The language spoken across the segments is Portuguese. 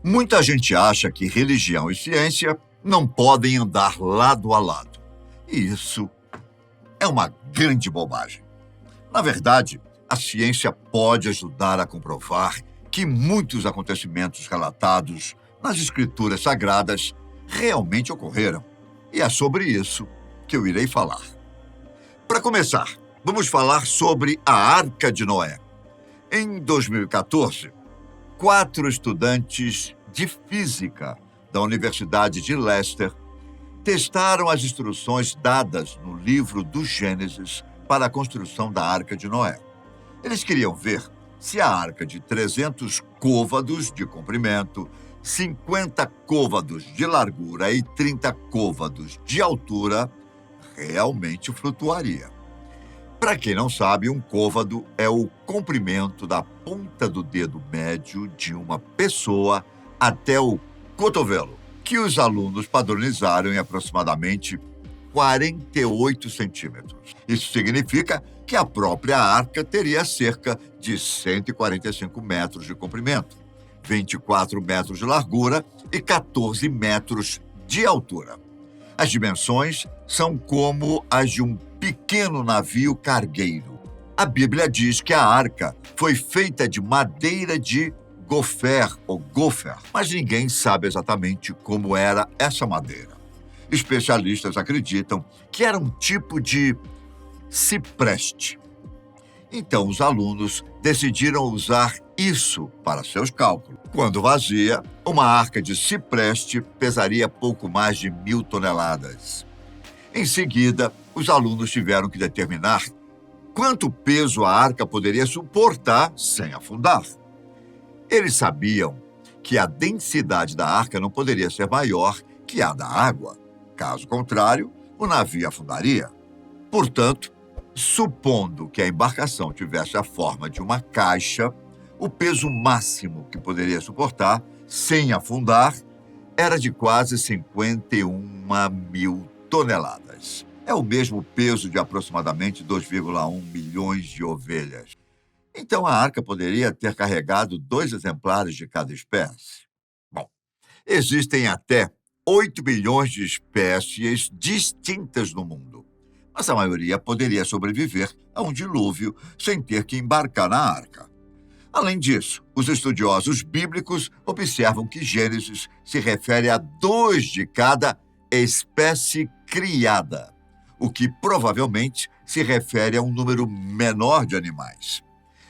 Muita gente acha que religião e ciência não podem andar lado a lado. E isso é uma grande bobagem. Na verdade, a ciência pode ajudar a comprovar que muitos acontecimentos relatados nas escrituras sagradas realmente ocorreram. E é sobre isso que eu irei falar. Para começar, vamos falar sobre a Arca de Noé. Em 2014, 4 estudantes de física da Universidade de Leicester testaram as instruções dadas no livro do Gênesis para a construção da Arca de Noé. Eles queriam ver se a arca de 300 côvados de comprimento, 50 côvados de largura e 30 côvados de altura realmente flutuaria. Para quem não sabe, um côvado é o comprimento da ponta do dedo médio de uma pessoa até o cotovelo, que os alunos padronizaram em aproximadamente 48 centímetros. Isso significa que a própria arca teria cerca de 145 metros de comprimento, 24 metros de largura e 14 metros de altura. As dimensões são como as de um pequeno navio cargueiro. A Bíblia diz que a arca foi feita de madeira de gofer ou gofer, mas ninguém sabe exatamente como era essa madeira. Especialistas acreditam que era um tipo de cipreste. Então, os alunos decidiram usar isso para seus cálculos. Quando vazia, uma arca de cipreste pesaria pouco mais de 1.000 toneladas. Em seguida, os alunos tiveram que determinar quanto peso a arca poderia suportar sem afundar. Eles sabiam que a densidade da arca não poderia ser maior que a da água. Caso contrário, o navio afundaria. Portanto, supondo que a embarcação tivesse a forma de uma caixa, o peso máximo que poderia suportar, sem afundar, era de quase 51.000 toneladas. É o mesmo peso de aproximadamente 2,1 milhões de ovelhas. Então, a arca poderia ter carregado 2 exemplares de cada espécie. Bom, existem até 8 bilhões de espécies distintas no mundo, mas a maioria poderia sobreviver a um dilúvio sem ter que embarcar na arca. Além disso, os estudiosos bíblicos observam que Gênesis se refere a 2 de cada espécie criada, o que provavelmente se refere a um número menor de animais.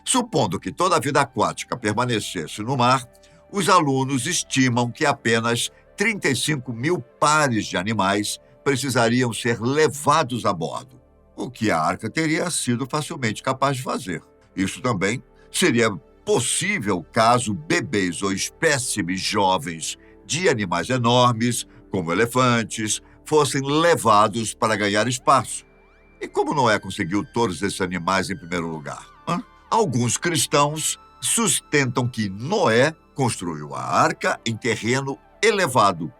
Supondo que toda a vida aquática permanecesse no mar, os alunos estimam que apenas 35.000 pares de animais precisariam ser levados a bordo, o que a arca teria sido facilmente capaz de fazer. Isso também seria possível caso bebês ou espécimes jovens de animais enormes, como elefantes, fossem levados para ganhar espaço. E como Noé conseguiu todos esses animais em primeiro lugar? Alguns cristãos sustentam que Noé construiu a arca em terreno elevado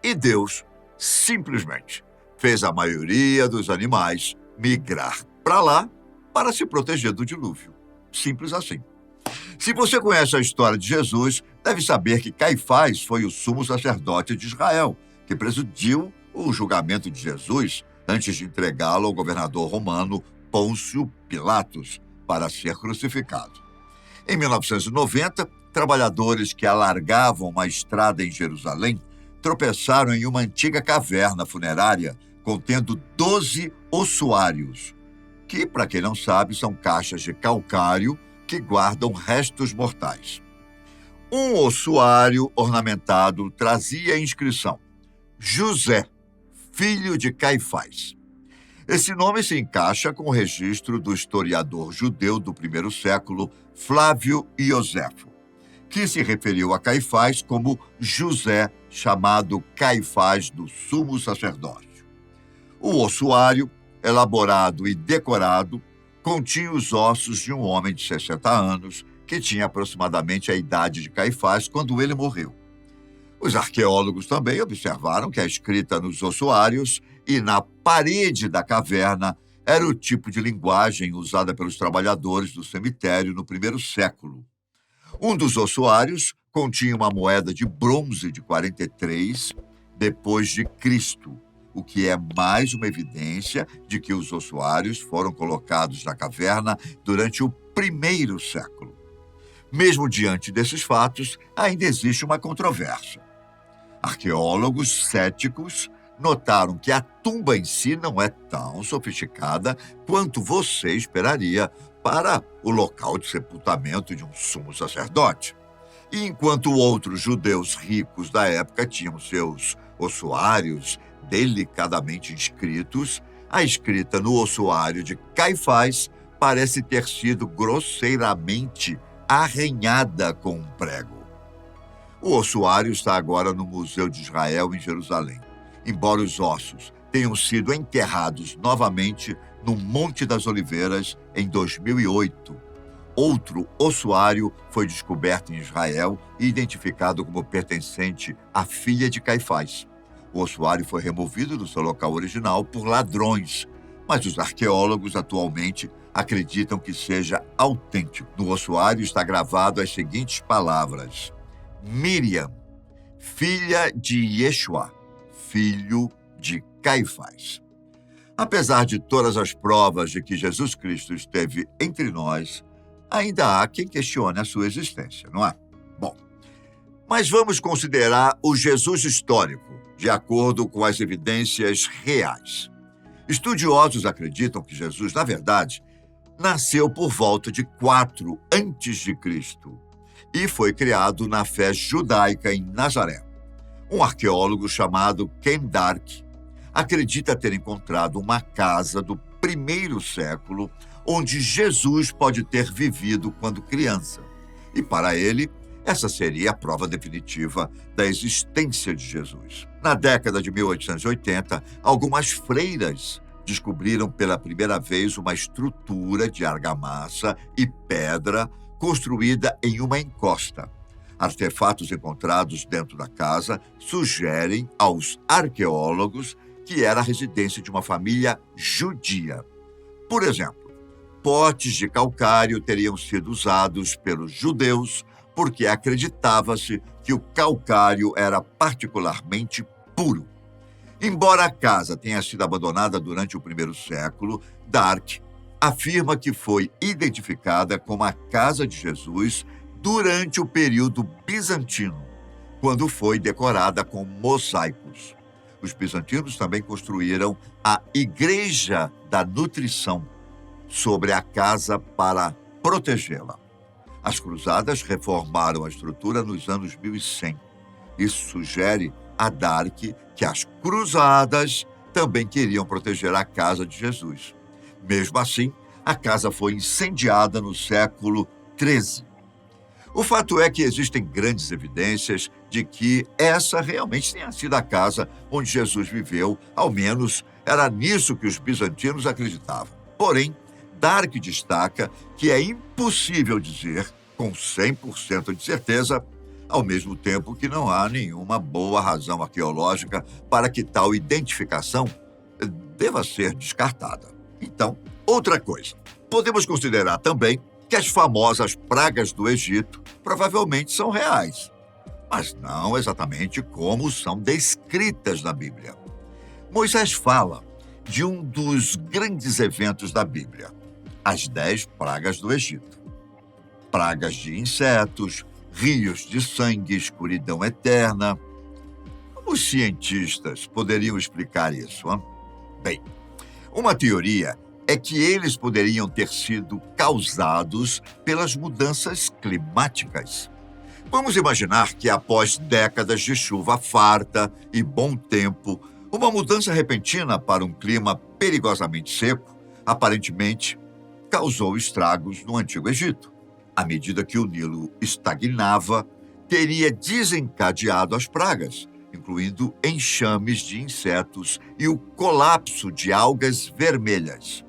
e Deus simplesmente fez a maioria dos animais migrar para lá para se proteger do dilúvio. Simples assim. Se você conhece a história de Jesus, deve saber que Caifás foi o sumo sacerdote de Israel, que presidiu o julgamento de Jesus antes de entregá-lo ao governador romano Pôncio Pilatos para ser crucificado. Em 1990, trabalhadores que alargavam uma estrada em Jerusalém tropeçaram em uma antiga caverna funerária contendo 12 ossuários, que, para quem não sabe, são caixas de calcário que guardam restos mortais. Um ossuário ornamentado trazia a inscrição: José, filho de Caifás. Esse nome se encaixa com o registro do historiador judeu do primeiro século, Flávio Iosefo, que se referiu a Caifás como José, chamado Caifás do Sumo Sacerdócio. O ossuário, elaborado e decorado, continha os ossos de um homem de 60 anos que tinha aproximadamente a idade de Caifás quando ele morreu. Os arqueólogos também observaram que a escrita nos ossuários e na parede da caverna era o tipo de linguagem usada pelos trabalhadores do cemitério no primeiro século. Um dos ossuários continha uma moeda de bronze de 43 depois de Cristo, o que é mais uma evidência de que os ossuários foram colocados na caverna durante o primeiro século. Mesmo diante desses fatos, ainda existe uma controvérsia. Arqueólogos céticos notaram que a tumba em si não é tão sofisticada quanto você esperaria para o local de sepultamento de um sumo sacerdote. E enquanto outros judeus ricos da época tinham seus ossuários delicadamente inscritos, a escrita no ossuário de Caifás parece ter sido grosseiramente arranhada com um prego. O ossuário está agora no Museu de Israel, em Jerusalém, embora os ossos tenham sido enterrados novamente no Monte das Oliveiras em 2008. Outro ossuário foi descoberto em Israel e identificado como pertencente à filha de Caifás. O ossuário foi removido do seu local original por ladrões, mas os arqueólogos atualmente acreditam que seja autêntico. No ossuário está gravado as seguintes palavras: Miriam, filha de Yeshua, filho de Caifás. Apesar de todas as provas de que Jesus Cristo esteve entre nós, ainda há quem questione a sua existência, não é? Bom, mas vamos considerar o Jesus histórico, de acordo com as evidências reais. Estudiosos acreditam que Jesus, na verdade, nasceu por volta de 4 a.C. e foi criado na fé judaica em Nazaré. Um arqueólogo chamado Ken Dark acredita ter encontrado uma casa do primeiro século onde Jesus pode ter vivido quando criança. E para ele, essa seria a prova definitiva da existência de Jesus. Na década de 1880, algumas freiras descobriram pela primeira vez uma estrutura de argamassa e pedra construída em uma encosta. Artefatos encontrados dentro da casa sugerem aos arqueólogos que era a residência de uma família judia. Por exemplo, potes de calcário teriam sido usados pelos judeus porque acreditava-se que o calcário era particularmente puro. Embora a casa tenha sido abandonada durante o primeiro século, Dark afirma que foi identificada como a casa de Jesus durante o período bizantino, quando foi decorada com mosaicos. Os bizantinos também construíram a Igreja da Nutrição sobre a casa para protegê-la. As cruzadas reformaram a estrutura nos anos 1100. Isso sugere a Dark que as cruzadas também queriam proteger a casa de Jesus. Mesmo assim, a casa foi incendiada no século XIII. O fato é que existem grandes evidências de que essa realmente tenha sido a casa onde Jesus viveu, ao menos era nisso que os bizantinos acreditavam. Porém, Dark destaca que é impossível dizer, com 100% de certeza, ao mesmo tempo que não há nenhuma boa razão arqueológica para que tal identificação deva ser descartada. Então, outra coisa, podemos considerar também que as famosas pragas do Egito provavelmente são reais, mas não exatamente como são descritas na Bíblia. Moisés fala de um dos grandes eventos da Bíblia, as 10 pragas do Egito. Pragas de insetos, rios de sangue, escuridão eterna. Como os cientistas poderiam explicar isso, hein? Bem, uma teoria é que eles poderiam ter sido causados pelas mudanças climáticas. Vamos imaginar que após décadas de chuva farta e bom tempo, uma mudança repentina para um clima perigosamente seco, aparentemente, causou estragos no Antigo Egito. À medida que o Nilo estagnava, teria desencadeado as pragas, incluindo enxames de insetos e o colapso de algas vermelhas.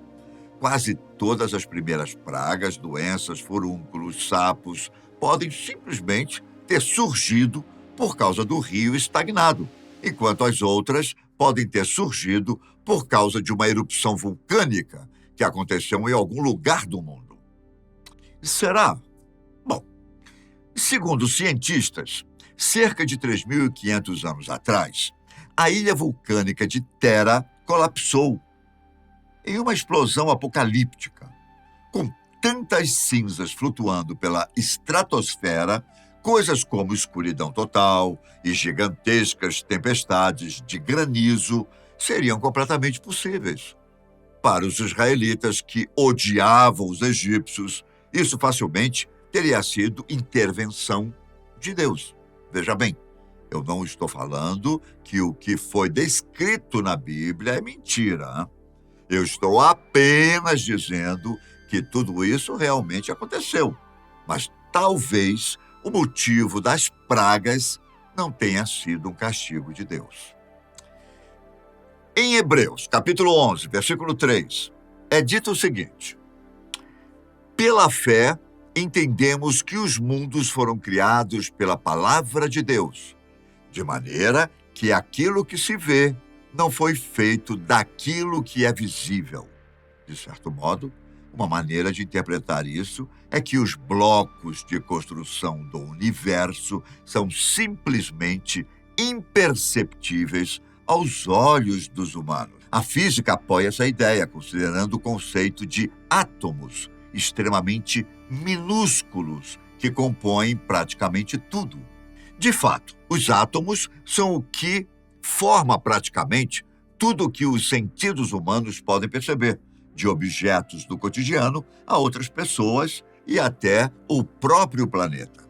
Quase todas as primeiras pragas, doenças, furúnculos, sapos, podem simplesmente ter surgido por causa do rio estagnado, enquanto as outras podem ter surgido por causa de uma erupção vulcânica que aconteceu em algum lugar do mundo. Será? Bom, Segundo cientistas, cerca de 3.500 anos atrás, a ilha vulcânica de Thera colapsou em uma explosão apocalíptica, com tantas cinzas flutuando pela estratosfera, coisas como escuridão total e gigantescas tempestades de granizo seriam completamente possíveis. Para os israelitas que odiavam os egípcios, isso facilmente teria sido intervenção de Deus. Veja bem, eu não estou falando que o que foi descrito na Bíblia é mentira, hein? Eu estou apenas dizendo que tudo isso realmente aconteceu. Mas talvez o motivo das pragas não tenha sido um castigo de Deus. Em Hebreus, capítulo 11, versículo 3, é dito o seguinte: pela fé, entendemos que os mundos foram criados pela palavra de Deus, de maneira que aquilo que se vê não foi feito daquilo que é visível. De certo modo, uma maneira de interpretar isso é que os blocos de construção do universo são simplesmente imperceptíveis aos olhos dos humanos. A física apoia essa ideia, considerando o conceito de átomos extremamente minúsculos que compõem praticamente tudo. De fato, os átomos são o que forma praticamente tudo o que os sentidos humanos podem perceber, de objetos do cotidiano a outras pessoas e até o próprio planeta.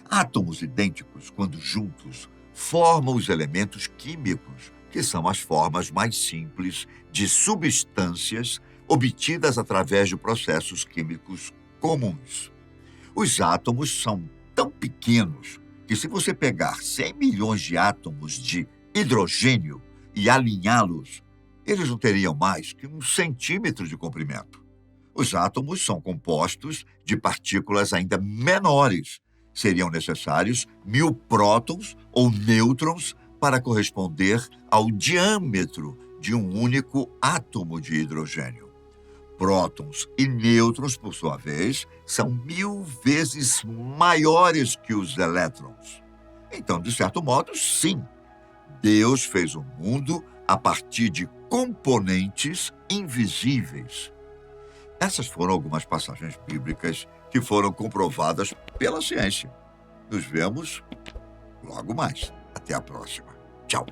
Átomos idênticos, quando juntos, formam os elementos químicos, que são as formas mais simples de substâncias obtidas através de processos químicos comuns. Os átomos são tão pequenos que, se você pegar 100 milhões de átomos de hidrogênio e alinhá-los, eles não teriam mais que 1 centímetro de comprimento. Os átomos são compostos de partículas ainda menores. Seriam necessários 1000 prótons ou nêutrons para corresponder ao diâmetro de um único átomo de hidrogênio. Prótons e nêutrons, por sua vez, são 1000 vezes maiores que os elétrons. Então, de certo modo, sim, Deus fez o mundo a partir de componentes invisíveis. Essas foram algumas passagens bíblicas que foram comprovadas pela ciência. Nos vemos logo mais. Até a próxima. Tchau.